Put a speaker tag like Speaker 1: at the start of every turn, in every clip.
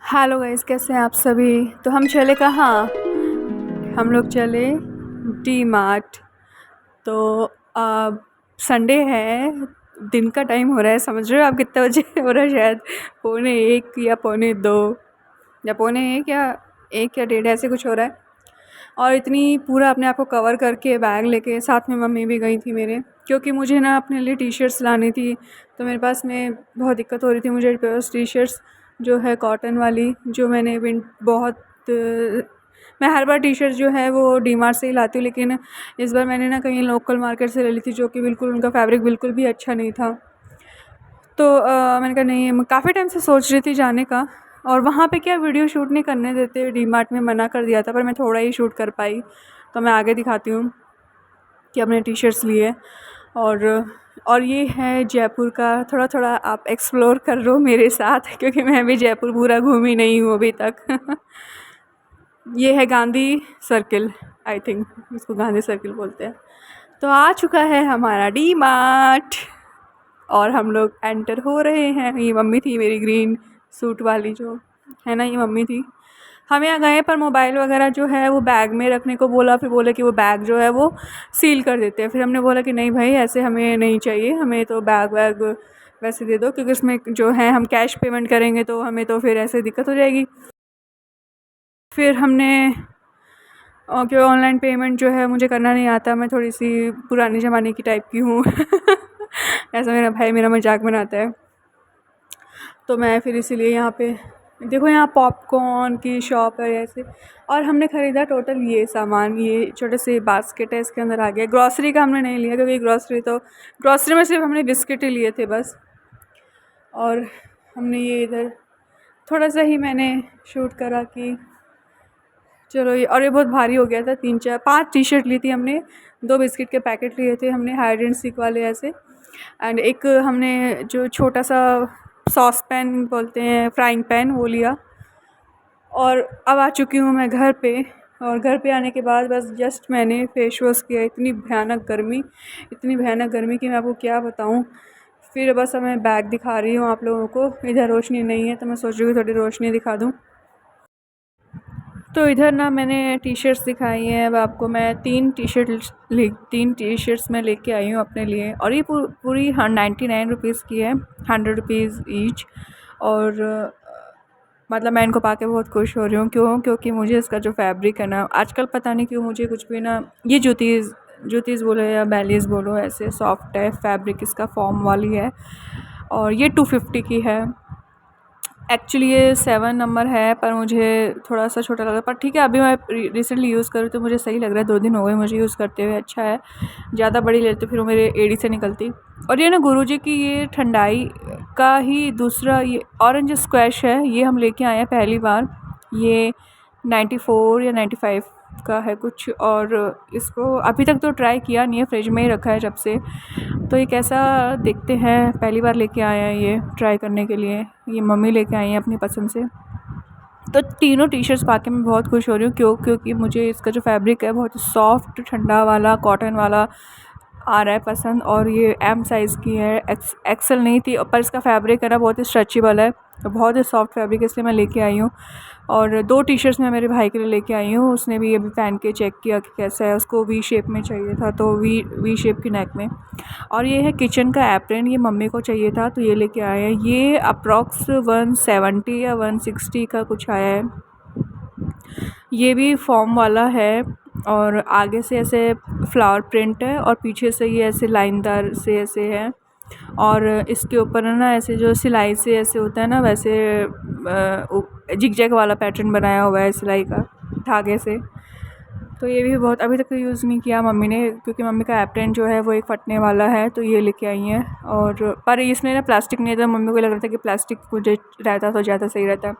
Speaker 1: Hello guys, कैसे हैं आप सभी। तो हम चले कहाँ? हम लोग चले डी मार्ट। तो संडे है, दिन का टाइम हो रहा है। समझ रहे हो आप कितने बजे हो रहा है? शायद 1:45 या 1:45 या 1:45 या 1 या 1:30 ऐसे कुछ हो रहा है। और इतनी पूरा अपने आप को कवर करके बैग लेके, साथ में मम्मी भी गई थी मेरे, क्योंकि मुझे ना अपने लिए टी शर्ट्स लानी थी। तो मेरे पास में बहुत दिक्कत हो रही थी। मुझे पास टी शर्ट्स जो है कॉटन वाली, जो मैंने मैं हर बार टी शर्ट जो है वो डी मार्ट से ही लाती हूँ, लेकिन इस बार मैंने ना कहीं लोकल मार्केट से ले ली थी, जो कि बिल्कुल उनका फैब्रिक बिल्कुल भी अच्छा नहीं था। तो मैंने कहा नहीं, मैं काफ़ी टाइम से सोच रही थी जाने का। और वहाँ पे क्या वीडियो शूट नहीं करने देते, डी मार्ट में मना कर दिया था, पर मैं थोड़ा ही शूट कर पाई। तो मैं आगे दिखाती हूँ कि अपने टी शर्ट्स लिए। और और ये है जयपुर का। थोड़ा थोड़ा आप एक्सप्लोर कर लो मेरे साथ, क्योंकि मैं भी जयपुर पूरा घूमी नहीं हूँ अभी तक। ये है गांधी सर्किल, आई थिंक इसको गांधी सर्किल बोलते हैं। तो आ चुका है हमारा डी मार्ट और हम लोग एंटर हो रहे हैं। ये मम्मी थी मेरी, ग्रीन सूट वाली जो है ना, ये मम्मी थी। हम यहाँ गए, पर मोबाइल वगैरह जो है वो बैग में रखने को बोला। फिर बोले कि वो बैग जो है वो सील कर देते हैं। फिर हमने बोला कि नहीं भाई, ऐसे हमें नहीं चाहिए, हमें तो बैग वैग वैसे दे दो, क्योंकि उसमें जो है हम कैश पेमेंट करेंगे तो हमें तो फिर ऐसे दिक्कत हो जाएगी। फिर हमने क्योंकि ऑनलाइन पेमेंट जो है मुझे करना नहीं आता, मैं थोड़ी सी पुराने ज़माने की टाइप की हूँ। ऐसा मेरा भाई मेरा मजाक बनाता है। तो मैं फिर इसीलिए यहाँ पे देखो, यहाँ पॉपकॉर्न की शॉप है ऐसे। और हमने ख़रीदा टोटल ये सामान, ये छोटे से बास्केट है, इसके अंदर आ गया। ग्रॉसरी का हमने नहीं लिया, क्योंकि ग्रॉसरी में सिर्फ हमने बिस्किट ही लिए थे बस। और हमने ये इधर थोड़ा सा ही मैंने शूट करा कि चलो ये। और ये बहुत भारी हो गया था, 5 टी शर्ट ली थी हमने, 2 बिस्किट के पैकेट लिए थे हमने, हाइड एंड सीक वाले ऐसे। एंड एक हमने जो छोटा सा सॉस पैन बोलते हैं, फ्राइंग पैन, वो लिया। और अब आ चुकी हूँ मैं घर पे। और घर पे आने के बाद बस जस्ट मैंने फेस वॉश किया। इतनी भयानक गर्मी कि मैं आपको क्या बताऊँ। फिर बस अब मैं बैग दिखा रही हूँ आप लोगों को। इधर रोशनी नहीं है, तो मैं सोच रही हूँ थोड़ी रोशनी दिखा दूँ। तो इधर ना मैंने टी शर्ट्स दिखाई हैं। अब आपको मैं 3 टी शर्ट्स मैं लेके आई हूँ अपने लिए। और ये पूरी 99 रुपीज़ की है, 100 रुपीज़ ईच। और मतलब मैं इनको पाके बहुत खुश हो रही हूँ। क्योंकि मुझे इसका जो फैब्रिक है ना, आजकल पता नहीं क्यों मुझे कुछ भी ना, ये जूतीज़ बोलो या बैलीज़ बोलो, ऐसे सॉफ्ट है फैब्रिक, इसका फॉर्म वाली है। और ये 250 की है। एक्चुअली ये 7 नंबर है, पर मुझे थोड़ा सा छोटा लगा, पर ठीक है। अभी मैं रिसेंटली यूज़ कर रही तो मुझे सही लग रहा है। 2 दिन हो गए मुझे यूज़ करते हुए, अच्छा है। ज़्यादा बड़ी लेते फिर वो मेरे एड़ी से निकलती। और ये ना गुरुजी की ये ठंडाई का ही दूसरा ये ऑरेंज स्क्वैश है, ये हम लेके आए हैं पहली बार। ये 94 या 95 का है कुछ। और इसको अभी तक तो ट्राई किया नहीं है, फ्रिज में ही रखा है जब से। तो ये कैसा देखते हैं, पहली बार लेके आए हैं ये ट्राई करने के लिए। ये मम्मी लेके आई हैं अपनी पसंद से। तो तीनों टी शर्ट्स पाके मैं बहुत खुश हो रही हूँ। क्योंकि मुझे इसका जो फैब्रिक है बहुत सॉफ्ट, ठंडा वाला, कॉटन वाला आ रहा है पसंद। और ये एम साइज़ की है, एक्सल नहीं थी, पर इसका फैब्रिक है ना बहुत ही स्ट्रेचेबल है, तो बहुत ही सॉफ्ट फैब्रिक, इसलिए मैं लेके आई हूँ। और 2 टी शर्ट्स मैं मेरे भाई के लिए लेके आई हूँ। उसने भी अभी पहन के चेक किया कि कैसा है, उसको वी शेप में चाहिए था, तो वी शेप की नेक में। और ये है किचन का एप्रन, ये मम्मी को चाहिए था तो ये लेके आए हैं। ये अप्रॉक्स 170 या 160 का कुछ आया है। ये भी फॉर्म वाला है, और आगे से ऐसे फ्लावर प्रिंट है, और पीछे से ये ऐसे लाइनदार से ऐसे है। और इसके ऊपर है ना ऐसे जो सिलाई से ऐसे होता है ना, वैसे जिगजैग वाला पैटर्न बनाया हुआ है सिलाई का धागे से। तो ये भी बहुत, अभी तक तो यूज़ नहीं किया मम्मी ने, क्योंकि मम्मी का एप्रन जो है वो एक फटने वाला है, तो ये लेके आई हैं। और पर इसमें ना प्लास्टिक नहीं था, मम्मी को लग रहा था कि प्लास्टिक मुझे रहता तो ज़्यादा सही रहता।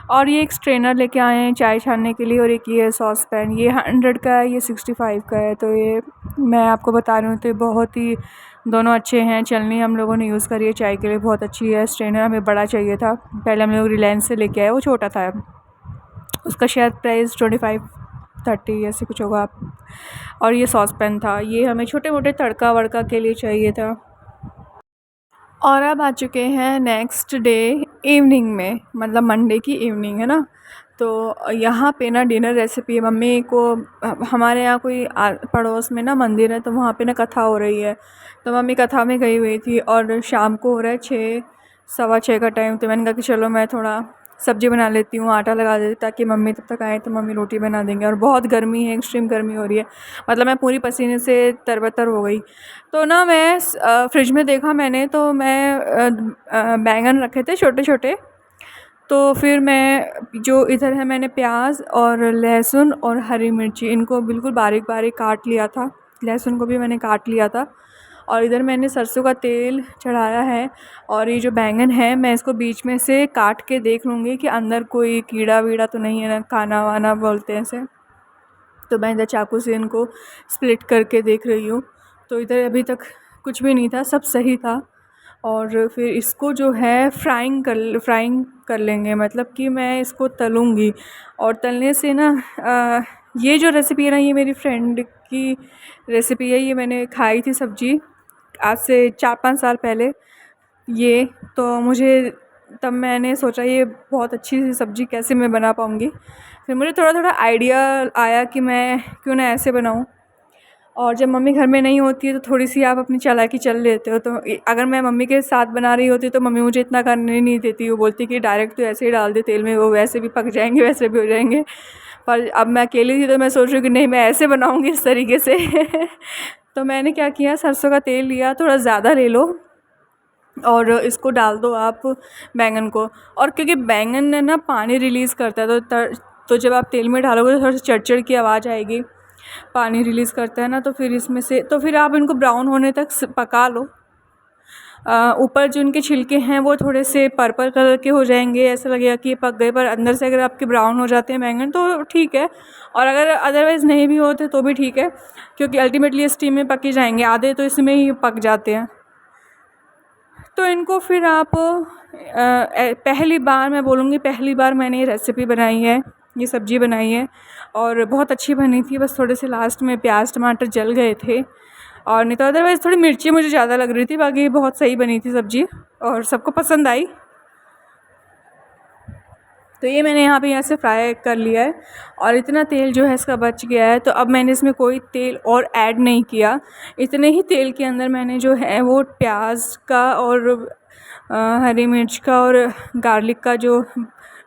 Speaker 1: और ये एक स्ट्रेनर लेके आए हैं चाय छानने के लिए। और एक ये सॉस पैन, ये 100 का है, ये 65 का है। तो ये मैं आपको बता रही हूँ, तो बहुत ही दोनों अच्छे हैं। चलनी हम लोगों ने यूज़ करी है चाय के लिए, बहुत अच्छी है। स्ट्रेनर हमें बड़ा चाहिए था, पहले हम लोग रिलायंस से लेके आए, वो छोटा था, उसका शायद प्राइस 25-30 ऐसे कुछ होगा। और ये सॉस पैन था, ये हमें छोटे मोटे तड़का वड़का के लिए चाहिए था। और अब आ चुके हैं नेक्स्ट डे इवनिंग में, मतलब मंडे की इवनिंग है ना। तो यहाँ पे ना डिनर रेसिपी है मम्मी को। हमारे यहाँ कोई पड़ोस में ना मंदिर है, तो वहाँ पे ना कथा हो रही है। तो मम्मी कथा में गई हुई थी और शाम को हो रहा है 6, सवा 6 का टाइम। तो मैंने कहा कि चलो मैं थोड़ा सब्ज़ी बना लेती हूँ, आटा लगा देती ताकि मम्मी तब तक आए तो मम्मी रोटी बना देंगे। और बहुत गर्मी है, एक्सट्रीम गर्मी हो रही है, मतलब मैं पूरी पसीने से तरबतर हो गई। तो ना मैं फ्रिज में देखा मैंने, तो मैं बैंगन रखे थे छोटे छोटे। तो फिर मैं जो इधर है मैंने प्याज और लहसुन और हरी मिर्ची इनको बिल्कुल बारीक बारीक काट लिया था। लहसुन को भी मैंने काट लिया था। और इधर मैंने सरसों का तेल चढ़ाया है। और ये जो बैंगन है मैं इसको बीच में से काट के देख लूँगी कि अंदर कोई कीड़ा वीड़ा तो नहीं है ना, खाना वाना बोलते हैं इसे। तो मैं इधर चाकू से इनको स्प्लिट करके देख रही हूँ। तो इधर अभी तक कुछ भी नहीं था, सब सही था। और फिर इसको जो है फ्राइंग कर लेंगे, मतलब कि मैं इसको तलूँगी। और तलने से ना ये जो रेसिपी है ना, ये मेरी फ्रेंड की रेसिपी है। ये मैंने खाई थी सब्ज़ी आज से 4-5 साल पहले ये। तो मुझे तब मैंने सोचा ये बहुत अच्छी सी सब्ज़ी कैसे मैं बना पाऊँगी। फिर मुझे थोड़ा थोड़ा आइडिया आया कि मैं क्यों ना ऐसे बनाऊँ। और जब मम्मी घर में नहीं होती है तो थोड़ी सी आप अपनी चालाकी चल लेते हो। तो अगर मैं मम्मी के साथ बना रही होती तो मम्मी मुझे इतना करने नहीं देती, वो बोलती कि डायरेक्ट तो ऐसे ही डाल दे तेल में, वो वैसे भी पक जाएंगे वैसे भी हो जाएंगे। पर अब मैं अकेली थी तो मैं सोच रही हूँ कि नहीं, मैं ऐसे बनाऊँगी इस तरीके से। तो मैंने क्या किया, सरसों का तेल लिया, थोड़ा ज़्यादा ले लो और इसको डाल दो आप बैंगन को। और क्योंकि बैंगन है ना पानी रिलीज़ करता है, तो जब आप तेल में डालोगे तो थोड़ी सी चड़चड़ की आवाज़ आएगी, पानी रिलीज़ करता है ना। तो फिर इसमें से तो फिर आप इनको ब्राउन होने तक पका लो। ऊपर जो इनके छिलके हैं वो थोड़े से पर्पल कलर के हो जाएंगे, ऐसा लगेगा कि ये पक गए। पर अंदर से अगर आपके ब्राउन हो जाते हैं बैंगन तो ठीक है, और अगर अदरवाइज़ नहीं भी होते तो भी ठीक है, क्योंकि अल्टीमेटली स्टीम में पक ही जाएंगे, आधे तो इसमें ही पक जाते हैं। तो इनको फिर आप पहली बार मैं बोलूँगी, पहली बार मैंने ये रेसिपी बनाई है, ये सब्ज़ी बनाई है और बहुत अच्छी बनी थी। बस थोड़े से लास्ट में प्याज टमाटर जल गए थे, और नहीं तो अदरवाइज़ थोड़ी मिर्ची मुझे ज़्यादा लग रही थी। बाकी बहुत सही बनी थी सब्ज़ी और सबको पसंद आई। तो ये मैंने यहाँ पे ऐसे फ्राई कर लिया है और इतना तेल जो है इसका बच गया है। तो अब मैंने इसमें कोई तेल और ऐड नहीं किया। इतने ही तेल के अंदर मैंने जो है वो प्याज का और हरी मिर्च का और गार्लिक का जो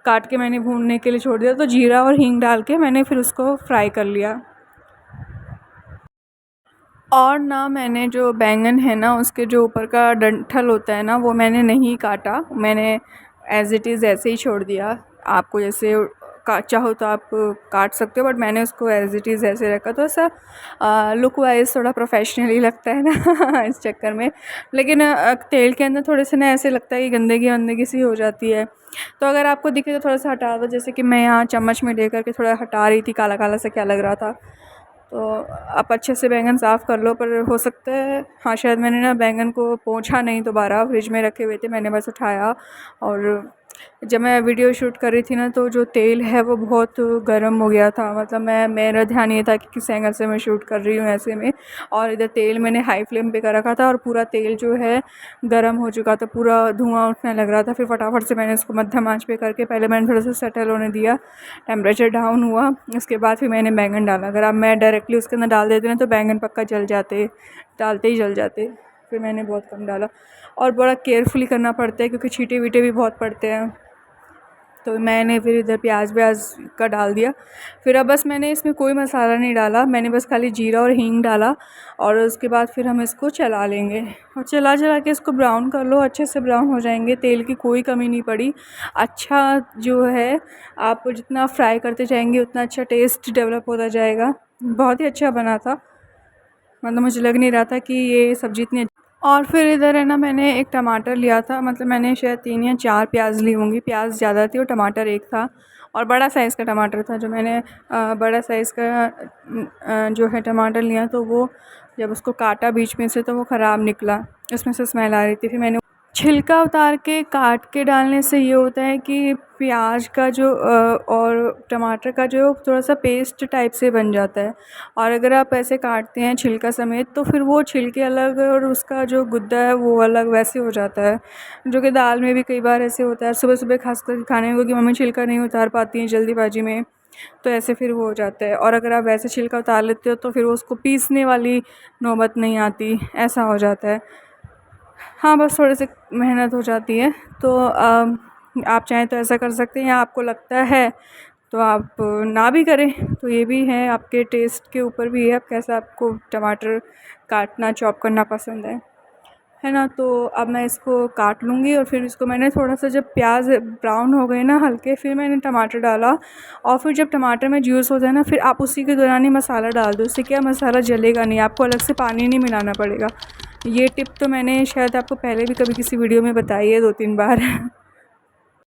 Speaker 1: काट के मैंने भूनने के लिए छोड़ दिया। तो जीरा और हींग डाल के मैंने फिर उसको फ्राई कर लिया। और ना मैंने जो बैंगन है ना उसके जो ऊपर का डंठल होता है ना वो मैंने नहीं काटा, मैंने एज़ इट इज़ ऐसे ही छोड़ दिया। आपको जैसे चाहो तो आप काट सकते हो, बट मैंने उसको एज़ इट इज़ ऐसे रखा। तो ऐसा लुक वाइज थोड़ा प्रोफेशनली लगता है ना इस चक्कर में। लेकिन तेल के अंदर थोड़े से ना ऐसे लगता है कि गंदगी गंदगी सी हो जाती है। तो अगर आपको दिखे तो थोड़ा सा हटा दो, जैसे कि मैं यहाँ चम्मच में ले करके थोड़ा हटा रही थी, काला काला सा क्या लग रहा था। तो आप अच्छे से बैंगन साफ़ कर लो। पर हो सकता है हाँ, शायद मैंने ना बैंगन को पोंछा नहीं, दोबारा फ्रिज में रखे हुए थे, मैंने बस उठाया। और जब मैं वीडियो शूट कर रही थी ना तो जो तेल है वो बहुत गर्म हो गया था। मतलब मेरा ध्यान ये था कि किस एंगल से मैं शूट कर रही हूँ ऐसे में। और इधर तेल मैंने हाई फ्लेम पे कर रखा था और पूरा तेल जो है गर्म हो चुका था, पूरा धुआं उठने लग रहा था। फिर फटाफट से मैंने उसको मध्यम आंच पे करके पहले मैंने थोड़ा सा सेटल होने दिया, टेम्परेचर डाउन हुआ, उसके बाद फिर मैंने बैंगन डाला। अगर अब मैं डायरेक्टली उसके अंदर डाल देती ना तो बैंगन पक्का जल जाते, डालते ही जल जाते। फिर मैंने बहुत कम डाला और बड़ा केयरफुली करना पड़ता है क्योंकि छींटे वीटे भी बहुत पड़ते हैं। तो मैंने फिर इधर प्याज व्याज का डाल दिया। फिर अब बस मैंने इसमें कोई मसाला नहीं डाला, मैंने बस खाली जीरा और हींग डाला। और उसके बाद फिर हम इसको चला लेंगे और चला चला के इसको ब्राउन कर लो, अच्छे से ब्राउन हो जाएंगे। तेल की कोई कमी नहीं पड़ी, अच्छा जो है आप जितना फ्राई करते जाएंगे उतना अच्छा टेस्ट डेवलप होता जाएगा। बहुत ही अच्छा बना था, मतलब मुझे लग नहीं रहा था कि ये सब्ज़ी इतनी। और फिर इधर है ना मैंने एक टमाटर लिया था, मतलब मैंने शायद 3 या 4 प्याज ली होंगी, प्याज ज़्यादा थी और टमाटर एक था। और बड़ा साइज़ का टमाटर था जो मैंने बड़ा साइज़ का जो है टमाटर लिया। तो वो जब उसको काटा बीच में से तो वो ख़राब निकला, उसमें से स्मेल आ रही थी। फिर मैंने छिलका उतार के काट के डालने से ये होता है कि प्याज का जो और टमाटर का जो थोड़ा सा पेस्ट टाइप से बन जाता है। और अगर आप ऐसे काटते हैं छिलका समेत तो फिर वो छिलके अलग और उसका जो गुद्दा है वो अलग वैसे हो जाता है, जो कि दाल में भी कई बार ऐसे होता है। सुबह सुबह खास कर खाने को कि मम्मी छिलका नहीं उतार पाती हैं जल्दीबाजी में, तो ऐसे फिर वो हो जाता है। और अगर आप वैसे छिलका उतार लेते हो तो फिर उसको पीसने वाली नौबत नहीं आती, ऐसा हो जाता है। हाँ, बस थोड़े से मेहनत हो जाती है। तो आप चाहें तो ऐसा कर सकते हैं, या आपको लगता है तो आप ना भी करें, तो ये भी है, आपके टेस्ट के ऊपर भी है, आप कैसा आपको टमाटर काटना चॉप करना पसंद है ना। तो अब मैं इसको काट लूँगी और फिर इसको मैंने थोड़ा सा, जब प्याज ब्राउन हो गए ना हल्के, फिर मैंने टमाटर डाला। और फिर जब टमाटर में जूस हो जाए ना, फिर आप उसी के दौरान ही मसाला डाल दो। उससे क्या, मसाला जलेगा नहीं, आपको अलग से पानी नहीं मिलाना पड़ेगा। ये टिप तो मैंने शायद आपको पहले भी कभी किसी वीडियो में बताई है 2-3 बार